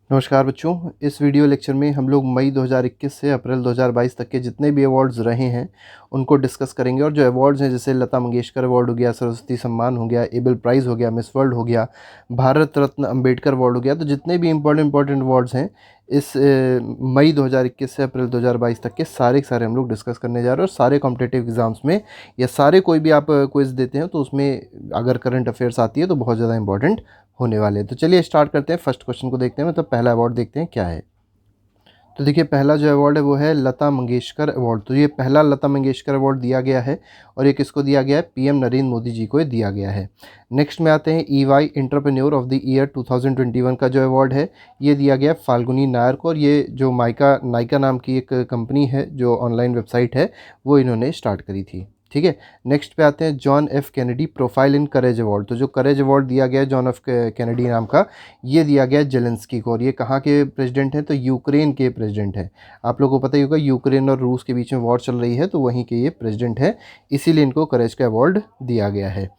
नमस्कार बच्चों। इस वीडियो लेक्चर में हम लोग मई 2021 से अप्रैल 2022 तक के जितने भी अवार्ड्स रहे हैं उनको डिस्कस करेंगे। और जो अवार्ड्स हैं जैसे लता मंगेशकर अवार्ड हो गया, सरस्वती सम्मान हो गया, एबल प्राइज़ हो गया, मिस वर्ल्ड हो गया, भारत रत्न अंबेडकर अवार्ड हो गया, तो जितने भी इंपॉर्टेंट अवार्ड्स हैं इस मई 2021 से अप्रैल 2022 तक के सारे हम लोग डिस्कस करने जा रहे हैं। और सारे कॉम्पिटिटिव एग्ज़ाम्स में या सारे कोई भी आप क्विज़ देते हैं तो उसमें अगर करंट अफेयर्स आती है तो बहुत ज़्यादा इंपॉर्टेंट होने वाले हैं। तो चलिए स्टार्ट करते हैं। फर्स्ट क्वेश्चन को देखते हैं, मतलब पहला अवार्ड देखते हैं क्या है। तो देखिए पहला जो अवार्ड है वो है लता मंगेशकर अवार्ड। तो ये पहला लता मंगेशकर अवार्ड दिया गया है और ये किसको दिया गया है? पीएम नरेंद्र मोदी जी को ये दिया गया है। नेक्स्ट में आते हैं EY entrepreneur of the year 2021 का जो अवार्ड है ये दिया गया है फाल्गुनी नायर को। और ये जो नायका नाम की एक कंपनी है जो ऑनलाइन वेबसाइट है वो इन्होंने स्टार्ट करी थी। ठीक है। नेक्स्ट पे आते हैं John F Kennedy profile in courage award. तो जो करेज अवार्ड दिया गया है जॉन एफ कैनेडी नाम का, ये दिया गया है जेलेंस्की को। और ये कहाँ के प्रेसिडेंट हैं? तो यूक्रेन के प्रेसिडेंट हैं। आप लोगों को पता ही होगा यूक्रेन और रूस के बीच में वॉर चल रही है, तो वहीं के ये प्रेसिडेंट हैं, इसीलिए इनको करेज का अवार्ड दिया गया है।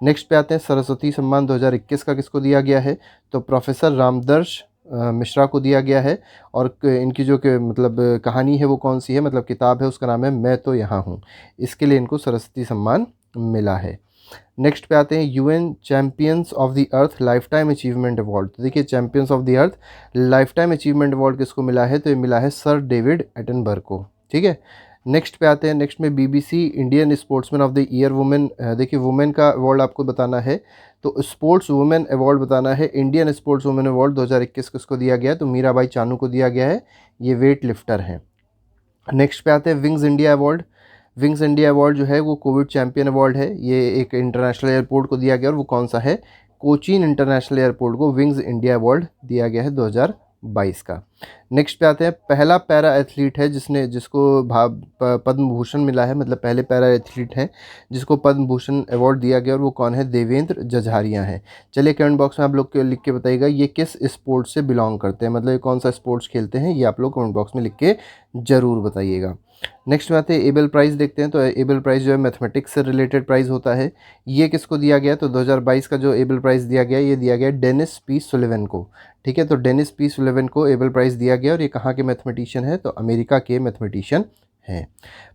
नेक्स्ट पे आते हैं सरस्वती सम्मान 2021 का किसको दिया गया है? तो प्रोफेसर रामदर्श मिश्रा को दिया गया है। और इनकी जो मतलब कहानी है वो कौन सी है, मतलब किताब है, उसका नाम है मैं तो यहाँ हूँ। इसके लिए इनको सरस्वती सम्मान मिला है। नेक्स्ट पे आते हैं UN champions of the earth life time achievement award. तो देखिए champions of the earth life time achievement award किसको मिला है? तो ये मिला है सर डेविड एटनबर्ग को। ठीक है। नेक्स्ट पे आते हैं, नेक्स्ट में BBC Indian sportsman of the year women. देखिए वुमेन का अवार्ड आपको बताना है, तो स्पोर्ट्स वुमेन अवार्ड बताना है। इंडियन स्पोर्ट्स वुमेन अवार्ड 2021 किसको दिया गया है? तो मीराबाई चानू को दिया गया है, ये वेट लिफ्टर हैं। नेक्स्ट पे आते हैं wings India award. Wings India award जो है वो कोविड चैंपियन अवार्ड है। ये एक इंटरनेशनल एयरपोर्ट को दिया गया और वो कौन सा है? कोचीन इंटरनेशनल एयरपोर्ट को विंग्स इंडिया अवार्ड दिया गया है 2022 का। नेक्स्ट पे आते हैं पहला पैरा एथलीट है जिसको पद्म भूषण मिला है, मतलब पहले पैरा एथलीट हैं जिसको पद्म भूषण अवार्ड दिया गया और वो कौन है? देवेंद्र जझारिया हैं। चलिए कमेंट बॉक्स में आप लोग लिख के बताइएगा ये किस स्पोर्ट्स से बिलोंग करते हैं, मतलब ये कौन सा स्पोर्ट्स खेलते हैं, ये आप लोग कमेंट बॉक्स में लिख के ज़रूर बताइएगा। नेक्स्ट में आते हैं एबल प्राइज़ देखते हैं। तो एबल प्राइज़ जो है मैथमेटिक्स से रिलेटेड प्राइज़ होता है। ये किसको दिया गया? तो 2022 का जो एबल प्राइज़ दिया गया ये दिया गया डेनिस पी सुलिवन को। ठीक है। तो डेनिस पी सुलिवन को एबल प्राइज़ दिया गया और ये कहाँ के मैथमेटिशियन है? तो अमेरिका के मैथमेटिशियन हैं।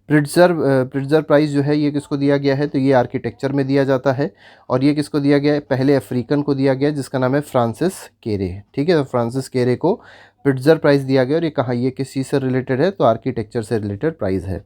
प्रिट्ज़र प्राइज़ जो है ये किसको दिया गया है? तो ये आर्किटेक्चर में दिया जाता है। और ये किसको दिया गया है? पहले अफ्रीकन को दिया गया जिसका नाम है फ्रांसिस केरे। ठीक है। तो फ्रांसिस केरे को प्रिट्ज़र प्राइज़ दिया गया और ये कहाँ, ये किस चीज़ से रिलेटेड है? तो आर्किटेक्चर से रिलेटेड प्राइज़ है।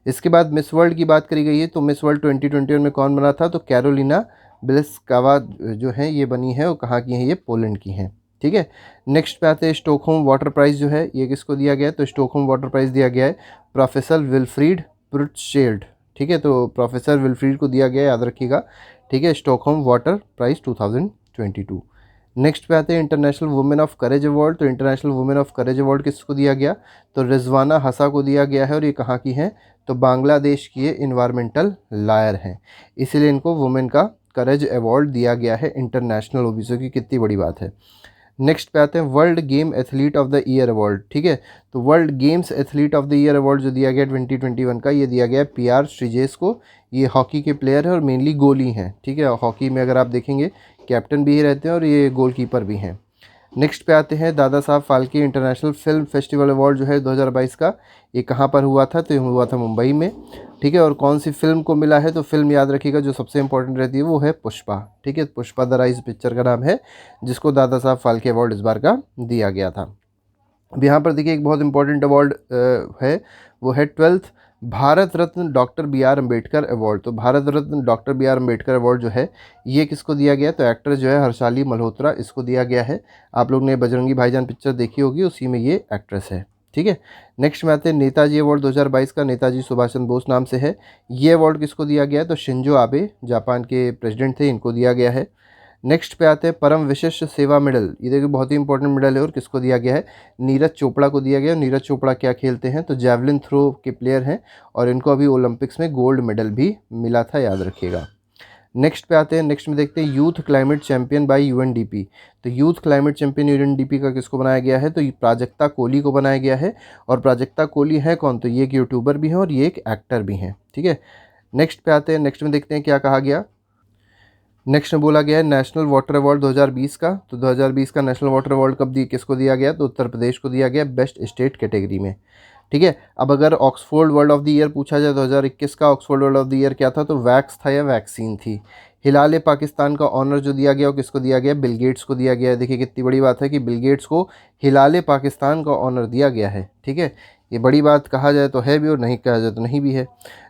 इसके बाद मिस वर्ल्ड की बात करी गई है। तो मिस वर्ल्ड 2021 में कौन बना था? तो कैरोलिना बिलिस्कावा जो है ये बनी है, और कहाँ की हैं? ये पोलैंड की हैं। ठीक है। नेक्स्ट पे आते हैं स्टॉकहोम वाटर प्राइज़ जो है ये किसको दिया गया है? तो स्टॉकहोम वाटर प्राइज़ दिया गया है प्रोफेसर विल्फ्रीड प्रुट्शेल्ड। ठीक है। तो प्रोफेसर विल्फ्रीड को दिया गया, याद रखिएगा। ठीक है। Stockholm water price 2022। नेक्स्ट पे आते हैं international women of courage award. तो international women of courage award किसको दिया गया? तो रिजवाना हसा को दिया गया है। और ये कहाँ की हैं? तो बांग्लादेश की ये इन्वायरमेंटल लॉयर हैं, इसीलिए इनको वुमेन का करेज अवार्ड दिया गया है इंटरनेशनल। ओबीसी की कितनी बड़ी बात है। नेक्स्ट पे आते हैं world game athlete of the year award. ठीक है। तो world games athlete of the year award जो दिया गया 2021 का, ये दिया गया पीआर श्रीजेश को। ये हॉकी के प्लेयर हैं और मेनली गोली हैं। ठीक है। हॉकी में अगर आप देखेंगे कैप्टन भी ही रहते हैं और ये गोलकीपर भी हैं। नेक्स्ट पे आते हैं Dada Saheb Phalke international film festival award जो है 2022 का, ये कहाँ पर हुआ था? तो ये हुआ था मुंबई में। ठीक है। और कौन सी फिल्म को मिला है? तो फिल्म याद रखिएगा जो सबसे इंपॉर्टेंट रहती है वो है पुष्पा। ठीक है। पुष्पा द राइज पिक्चर का नाम है जिसको दादा साहब फाल्के अवार्ड इस बार का दिया गया था। अब यहाँ पर देखिए एक बहुत इंपॉर्टेंट अवार्ड है, वो है 12th Bharat Ratna doctor B R Ambedkar award. तो Bharat Ratna doctor B R Ambedkar award जो है ये किसको दिया गया? तो एक्टर जो है हर्षाली मल्होत्रा, इसको दिया गया है। आप लोग ने बजरंगी भाईजान पिक्चर देखी होगी, उसी में ये एक्ट्रेस है। ठीक है। नेक्स्ट में आते हैं नेताजी अवार्ड 2022 का, नेताजी सुभाष चंद्र बोस नाम से है। ये अवार्ड किसको दिया गया है? तो शिंजो आबे जापान के प्रेसिडेंट थे, इनको दिया गया है। नेक्स्ट पे आते हैं परम विशिष्ट सेवा मेडल। ये देखिए बहुत ही इंपॉर्टेंट मेडल है और किसको दिया गया है? नीरज चोपड़ा को दिया गया। नीरज चोपड़ा क्या खेलते हैं? तो जैवलिन थ्रो के प्लेयर हैं और इनको अभी ओलंपिक्स में गोल्ड मेडल भी मिला था, याद रखिएगा। नेक्स्ट पे आते हैं, नेक्स्ट में देखते हैं youth climate champion bye UNDP. तो यूथ क्लाइमेट चैंपियन यूएनडीपी का किसको बनाया गया है? तो ये प्राजक्ता कोहली को बनाया गया है। और प्राजक्ता कोहली है कौन? तो ये एक यूट्यूबर भी हैं और ये एक एक्टर भी हैं। ठीक है। नेक्स्ट पे आते हैं, नेक्स्ट में देखते हैं क्या कहा गया। नेक्स्ट में बोला गया है नेशनल वाटर अवार्ड 2020 का, तो 2020 का नेशनल वाटर अवार्ड कब किसको दिया गया, तो उत्तर प्रदेश को दिया गया बेस्ट स्टेट कैटेगरी में। ठीक है, अब अगर Oxford world of the year पूछा जाए 2021 का Oxford world of the year क्या था, तो वैक्स था या वैक्सीन थी। हिलाल पाकिस्तान का ऑनर जो दिया गया वो किसको दिया गया, बिल गेट्स को दिया गया है। देखिए कितनी बड़ी बात है कि बिल गेट्स को हिलाल पाकिस्तान का ऑनर दिया गया है। ठीक है, ये बड़ी बात कहा जाए तो है भी और नहीं कहा जाए तो नहीं भी है।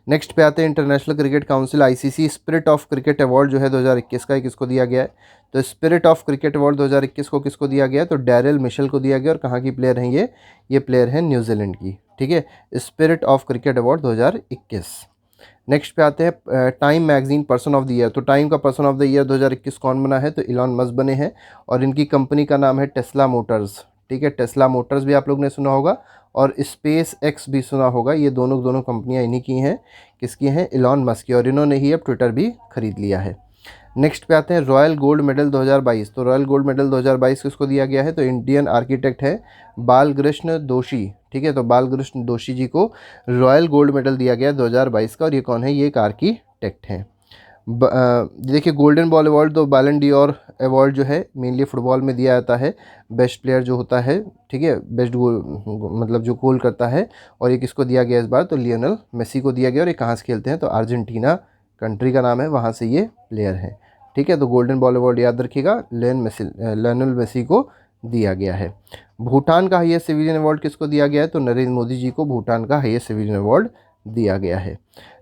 नेक्स्ट पे आते हैं international cricket council ICC spirit of cricket award जो है 2021 का, किसको दिया गया है, तो स्पिरिट ऑफ क्रिकेट अवार्ड 2021 को किसको दिया गया है, तो डैरिल मिशेल को दिया गया। और कहाँ की प्लेयर हैं ये प्लेयर हैं न्यूजीलैंड की। ठीक है, spirit of cricket award 2021। Next पे आते हैं time magazine person of the year, तो टाइम का पर्सन ऑफ द ईयर 2021 कौन बना है, तो इलॉन मस्क बने हैं और इनकी कंपनी का नाम है टेस्ला मोटर्स। ठीक है, टेस्ला मोटर्स भी आप लोग ने सुना होगा और स्पेस एक्स भी सुना होगा, ये दोनों कंपनियां इन्हीं की हैं, किसकी हैं, इलॉन मस्क की, और इन्होंने ही अब ट्विटर भी खरीद लिया है। नेक्स्ट पे आते हैं रॉयल गोल्ड मेडल 2022, तो रॉयल गोल्ड मेडल 2022 किसको दिया गया है, तो इंडियन आर्किटेक्ट है बालकृष्ण दोषी। ठीक है, तो बालकृष्ण दोषी जी को रॉयल गोल्ड मेडल दिया गया 2022 का, और ये कौन है, ये एक आर्किटेक्ट हैं। देखिए गोल्डन बॉल अवार्ड तो बैलन डी'ओर अवार्ड जो है मेनली फुटबॉल में दिया जाता है, बेस्ट प्लेयर जो होता है। ठीक है, बेस्ट गोल मतलब जो गोल करता है, और ये किसको दिया गया इस बार, तो लियोनेल मेसी को दिया गया। और ये कहाँ से खेलते हैं, तो अर्जेंटीना कंट्री का नाम है, वहाँ से ये प्लेयर हैं। ठीक है, तो गोल्डन बॉल अवार्ड याद रखिएगा, लियोनेल मेसी को दिया गया है। भूटान का हाईएस्ट सिविलियन अवार्ड किसको दिया गया है, तो नरेंद्र मोदी जी को भूटान का हाईएस्ट सिविलियन अवार्ड दिया गया है।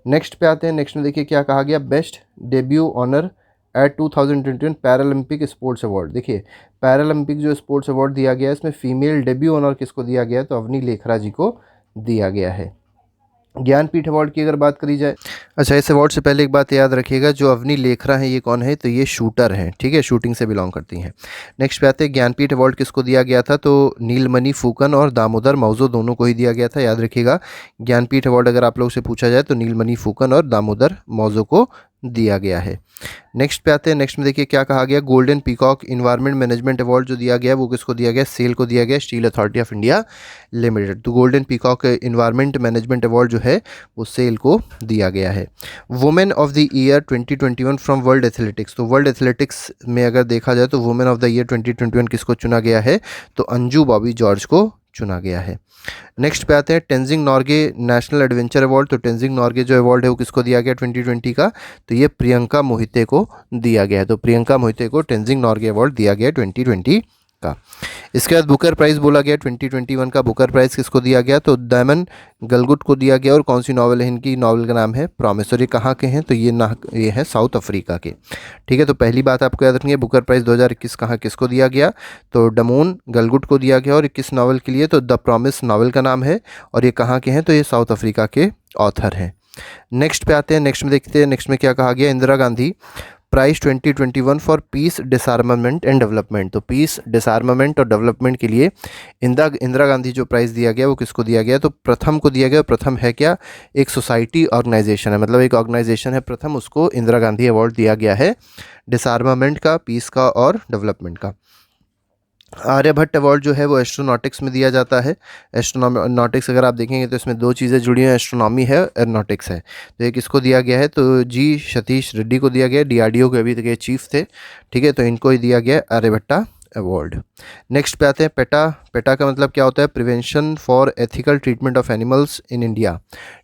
नेक्स्ट पे आते हैं, नेक्स्ट में देखिए क्या कहा गया, best debut honour at 2021 paralympic sports award. देखिए पैरालंपिक जो स्पोर्ट्स अवार्ड दिया गया है, इसमें फीमेल डेब्यू ऑनर किसको दिया गया है, तो अवनी लेखरा जी को दिया गया है। ज्ञानपीठ अवार्ड की अगर बात करी जाए, अच्छा इस अवार्ड से पहले एक बात याद रखिएगा, जो अवनी लेखरा हैं ये कौन है, तो ये शूटर हैं। ठीक है, शूटिंग से बिलोंग करती हैं। नेक्स्ट पे आते हैं ज्ञानपीठ अवार्ड किसको दिया गया था, तो नीलमणि फूकन और दामोदर मौजो दोनों को ही दिया गया था, याद रखिएगा। ज्ञानपीठ अवार्ड अगर आप लोग से पूछा जाए तो नीलमणि फूकन और दामोदर मौजो को दिया गया है। नेक्स्ट पे आते हैं, नेक्स्ट में देखिए क्या कहा गया, golden peacock environment management award जो दिया गया वो किसको दिया गया, सेल को दिया गया, steel authority of India limited. तो golden peacock environment management award जो है वो सेल को दिया गया है। Women of the year 2021 from world athletics, तो वर्ल्ड एथलेटिक्स में अगर देखा जाए तो वुमेन ऑफ द ईयर 2021 किसको चुना गया है, तो अंजू बॉबी जॉर्ज को चुना गया है। नेक्स्ट पे आते हैं Tenzing Norgay national adventure award, तो टेंजिंग नॉर्गे जो अवार्ड है वो किसको दिया गया 2020 का, तो ये प्रियंका मोहिते को दिया गया है। तो प्रियंका मोहिते को टेंजिंग नॉर्गे अवार्ड दिया गया 2020 का। इसके बाद बुकर प्राइज़ बोला गया 2021 का बुकर प्राइज़ किसको दिया गया, तो दैमन गलगुट को दिया गया। और कौन सी नॉवल है इनकी, नॉवल का नाम है प्रॉमिस। और ये कहाँ के हैं, तो ये है साउथ अफ्रीका के। ठीक है, तो पहली बात आपको याद रखनी है, बुकर प्राइज़ 2021 कहाँ किसको दिया गया, तो डमोन गलगुट को दिया गया। और किस नॉवल के लिए, तो द प्रॉमिस नॉवल का नाम है, और ये कहाँ के हैं, तो ये साउथ अफ्रीका के ऑथर हैं। नेक्स्ट पे आते हैं, नेक्स्ट में देखते हैं, नेक्स्ट में क्या कहा गया, Indira Gandhi prize 2021 for peace disarmament and development. तो पीस डिसआर्मामेंट और डेवलपमेंट के लिए इंदिरा गांधी जो प्राइज़ दिया गया वो किसको दिया गया, तो प्रथम को दिया गया। प्रथम है क्या, एक सोसाइटी ऑर्गेनाइजेशन है, मतलब एक ऑर्गेनाइजेशन है प्रथम, उसको इंदिरा गांधी अवार्ड दिया गया है डिसआर्मामेंट का, पीस का और डेवलपमेंट का। आर्यभट्ट अवार्ड जो है वो एस्ट्रोनॉटिक्स में दिया जाता है। एस्ट्रोनॉटिक्स अगर आप देखेंगे तो इसमें दो चीज़ें जुड़ी हैं, एस्ट्रोनॉमी है, एरोनॉटिक्स है। तो ये किसको दिया गया है, तो जी सतीश रेड्डी को दिया गया, डीआरडीओ के अभी तक ये चीफ थे। ठीक है, तो इनको ही दिया गया आर्यभट्टा अवार्ड। नेक्स्ट पे आते हैं पेटा। पेटा का मतलब क्या होता है, prevention for ethical treatment of animals in India.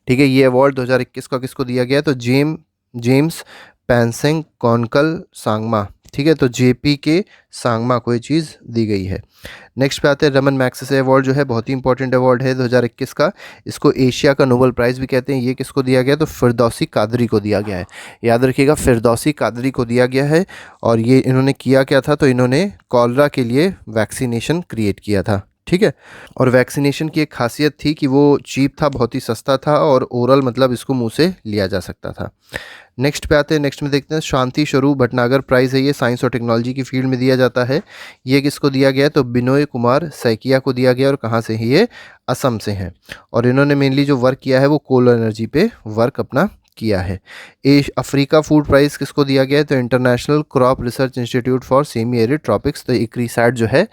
ठीक है, ये अवार्ड 2021 का किसको दिया गया, तो जेम्स पैनसेंग कॉन्कल सांगमा। ठीक है, तो जेपी के सांगमा को ये चीज़ दी गई है। नेक्स्ट पे आते हैं रमन मैग्सेसे अवार्ड जो है बहुत ही इंपॉर्टेंट अवार्ड है 2021 का, इसको एशिया का नोबेल प्राइज़ भी कहते हैं। ये किसको दिया गया, तो फिरदौसी कादरी को दिया गया है, याद रखिएगा फिरदौसी कादरी को दिया गया है। और ये इन्होंने किया क्या था, तो इन्होंने कॉलरा के लिए वैक्सीनेशन क्रिएट किया था। ठीक है, और वैक्सीनेशन की एक खासियत थी कि वो चीप था, बहुत ही सस्ता था, और ओरल मतलब इसको मुंह से लिया जा सकता था। नेक्स्ट पे आते हैं, नेक्स्ट में देखते हैं शांति स्वरूप भटनागर प्राइज़ है, ये साइंस और टेक्नोलॉजी की फील्ड में दिया जाता है। ये किसको दिया गया है, तो बिनोय कुमार सैकिया को दिया गया। और कहाँ से ही, ये असम से हैं, और इन्होंने मेनली जो वर्क किया है वो कोल एनर्जी पे वर्क अपना किया है। अफ्रीका फूड प्राइज़ किसको दिया गया है, तो international crop research institute for semi arid tropics, तो इक्रीसैट जो है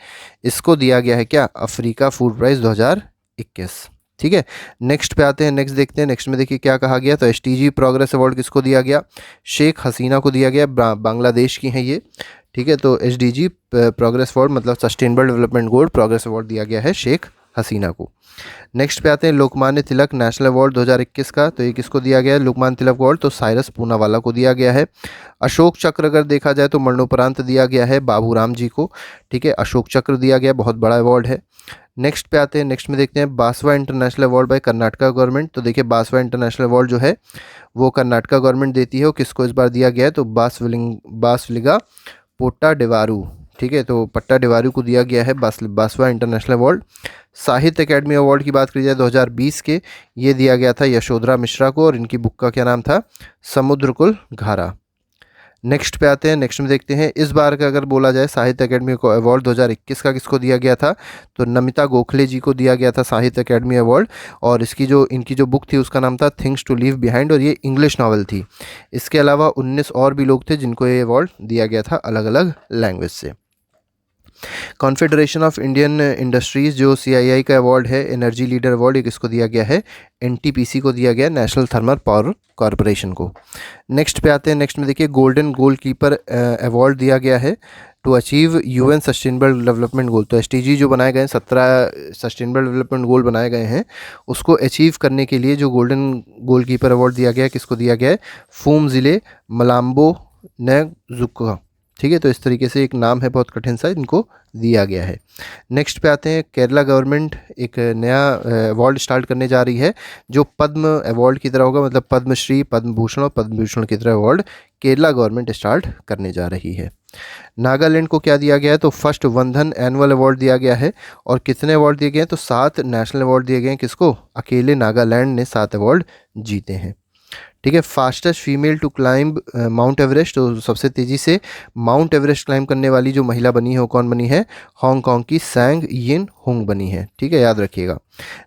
इसको दिया गया है क्या, अफ्रीका फूड प्राइज़ 2021। ठीक है, नेक्स्ट पे आते हैं, नेक्स्ट देखते हैं। नेक्स्ट में देखिए क्या कहा गया, तो एसटीजी प्रोग्रेस अवार्ड किसको दिया गया, शेख हसीना को दिया गया, बांग्लादेश की हैं ये। ठीक है, तो एसडीजी प्रोग्रेस अवार्ड मतलब सस्टेनेबल डेवलपमेंट गोल प्रोग्रेस अवार्ड दिया गया है शेख हसीना को। नेक्स्ट पे आते हैं लोकमान्य तिलक नेशनल अवार्ड 2021 का, तो ये किसको दिया गया है लोकमान्य तिलक अवार्ड, तो साइरस पूनावाला को दिया गया है। अशोक चक्र अगर देखा जाए तो मरणोपरांत दिया गया है बाबूराम जी को। ठीक है, अशोक चक्र दिया गया, बहुत बड़ा अवार्ड है। नेक्स्ट पे आते हैं, नेक्स्ट में देखते हैं Basava international award by Karnataka government. तो देखिए बासवा इंटरनेशनल अवार्ड जो है वो कर्नाटका गवर्नमेंट देती है, वो किसको इस बार दिया गया है, तो बासलिगा पोट्टाडेवारू। ठीक है, तो पट्टाडेवारू को दिया गया है बासवा इंटरनेशनल अवार्ड। साहित्य अकेडमी अवार्ड की बात करी जाए 2020 के, ये दिया गया था यशोधरा मिश्रा को, और इनकी बुक का क्या नाम था, समुद्रकुल घारा। नेक्स्ट पे आते हैं, नेक्स्ट में देखते हैं इस बार का अगर बोला जाए साहित्य अकेडमी को अवार्ड 2021 का किसको दिया गया था, तो नमिता गोखले जी को दिया गया था साहित्य अकेडमी अवार्ड। और इनकी जो बुक थी उसका नाम था थिंग्स टू लीव बिहाइंड, और ये इंग्लिश नावल थी। इसके अलावा 19 और भी लोग थे जिनको ये अवार्ड दिया गया था अलग अलग लैंग्वेज से। कॉन्फेडरेशन ऑफ इंडियन इंडस्ट्रीज़ जो CII का अवार्ड है, एनर्जी लीडर अवार्ड, ये किसको दिया गया है, NTPC को दिया गया, नेशनल थर्मल पावर कॉरपोरेशन को। नेक्स्ट पे आते हैं, नेक्स्ट में देखिए गोल्डन गोल कीपर अवार्ड दिया गया है to achieve UN sustainable development goal. तो SDG जो बनाए गए हैं, 17 सस्टेनेबल डेवलपमेंट गोल बनाए गए हैं, उसको अचीव करने के लिए जो गोल्डन गोल कीपर अवार्ड दिया गया है, किसको दिया गया है, फूम ज़िले मलाम्बो नजुका। ठीक है, तो इस तरीके से एक नाम है बहुत कठिन सा, इनको दिया गया है। नेक्स्ट पे आते हैं, केरला गवर्नमेंट एक नया अवार्ड स्टार्ट करने जा रही है जो पद्म अवार्ड की तरह होगा, मतलब पद्मश्री, पद्म भूषण और पद्म भूषण की तरह अवार्ड केरला गवर्नमेंट स्टार्ट करने जा रही है। नागालैंड को क्या दिया गया है, तो फर्स्ट वंधन एनुअल अवार्ड दिया गया है। और कितने अवार्ड दिए गए हैं, तो 7 नेशनल अवार्ड दिए गए हैं। किसको, अकेले नागालैंड ने 7 अवार्ड जीते हैं। ठीक है, fastest female to climb mount Everest, तो सबसे तेज़ी से माउंट एवरेस्ट क्लाइंब करने वाली जो महिला बनी है वो कौन बनी है, हांगकांग की सैंग यिन हुंग बनी है। ठीक है, याद रखिएगा।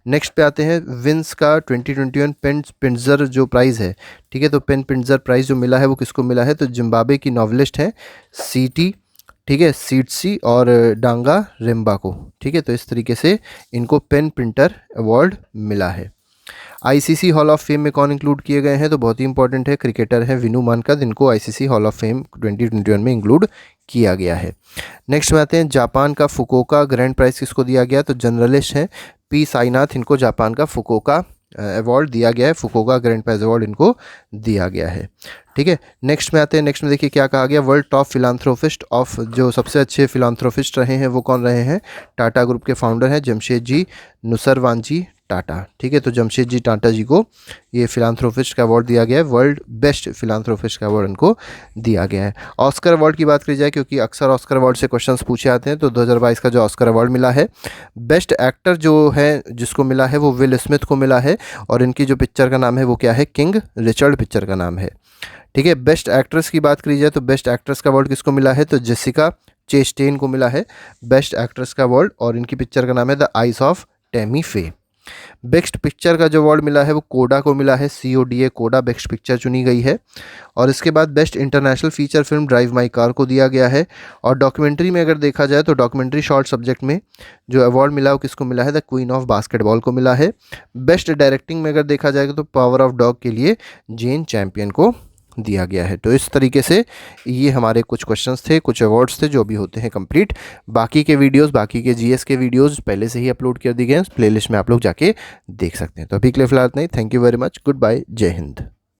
नेक्स्ट पे आते हैं, विंस का 2021 पेन पिंजर जो प्राइज़ है, ठीक है, तो पेन पिंजर प्राइज़ जो मिला है वो किसको मिला है, तो जिम्बाब्वे की नॉवलिस्ट हैं सीटी, ठीक है, सीटसी और डांगा रेम्बा को। ठीक है, तो इस तरीके से इनको पेन प्रिंटर अवार्ड मिला है। ICC हॉल ऑफ फेम में कौन इंक्लूड किए गए हैं, तो बहुत ही इंपॉर्टेंट है, क्रिकेटर है विनू मानकर, जिनको ICC हॉल ऑफ फेम 2021 में इंक्लूड किया गया है। नेक्स्ट में आते हैं, जापान का फुकुओका ग्रैंड प्राइज किसको दिया गया, तो जर्नलिस्ट हैं P साईनाथ, इनको जापान का फुकुओका अवार्ड दिया गया है, फुकुओका ग्रैंड प्राइज अवार्ड इनको दिया गया है। ठीक है, नेक्स्ट में आते हैं, नेक्स्ट में देखिए क्या कहा गया, वर्ल्ड टॉप फिलांथ्रोपिस्ट ऑफ, जो सबसे अच्छे फिलांथ्रोपिस्ट रहे हैं वो कौन रहे हैं, टाटा ग्रुप के फाउंडर हैं जमशेदजी नुसरवानजी टाटा। ठीक है, तो जमशेदजी टाटा जी को ये फिलांथ्रोपिस्ट का अवार्ड दिया गया है, वर्ल्ड बेस्ट फिलांथ्रोपिस्ट का अवार्ड इनको दिया गया है। ऑस्कर अवार्ड की बात करी जाए, क्योंकि अक्सर ऑस्कर अवार्ड से क्वेश्चंस पूछे आते हैं, तो 2022 का जो ऑस्कर अवार्ड मिला है, बेस्ट एक्टर जो है जिसको मिला है वो विल स्मिथ को मिला है, और इनकी जो पिक्चर का नाम है वो क्या है, किंग रिचर्ड पिक्चर का नाम है। ठीक है, बेस्ट एक्ट्रेस की बात करी जाए तो बेस्ट एक्ट्रेस का अवार्ड किसको मिला है, तो जेसिका चेस्टेन को मिला है बेस्ट एक्ट्रेस का अवार्ड, और इनकी पिक्चर का नाम है द आइज ऑफ टैमी फे। बेस्ट पिक्चर का जो अवार्ड मिला है वो कोडा को मिला है, CODA कोडा बेस्ट पिक्चर चुनी गई है। और इसके बाद best international feature film drive my car को दिया गया है। और डॉक्यूमेंट्री में अगर देखा जाए तो डॉक्यूमेंट्री शॉर्ट सब्जेक्ट में जो अवार्ड मिला वो किसको मिला है, द क्वीन ऑफ बास्केटबॉल को मिला है। बेस्ट डायरेक्टिंग में अगर देखा जाएगा तो पावर ऑफ डॉग के लिए जेन चैम्पियन को दिया गया है। तो इस तरीके से ये हमारे कुछ क्वेश्चंस थे, कुछ अवार्ड्स थे जो भी होते हैं कंप्लीट। बाकी के वीडियोस, बाकी के GS के वीडियोस पहले से ही अपलोड कर दिए गए हैं, प्लेलिस्ट में आप लोग जाके देख सकते हैं। तो अभी के लिए फिलहाल नहीं, thank you very much, good bye, जय हिंद।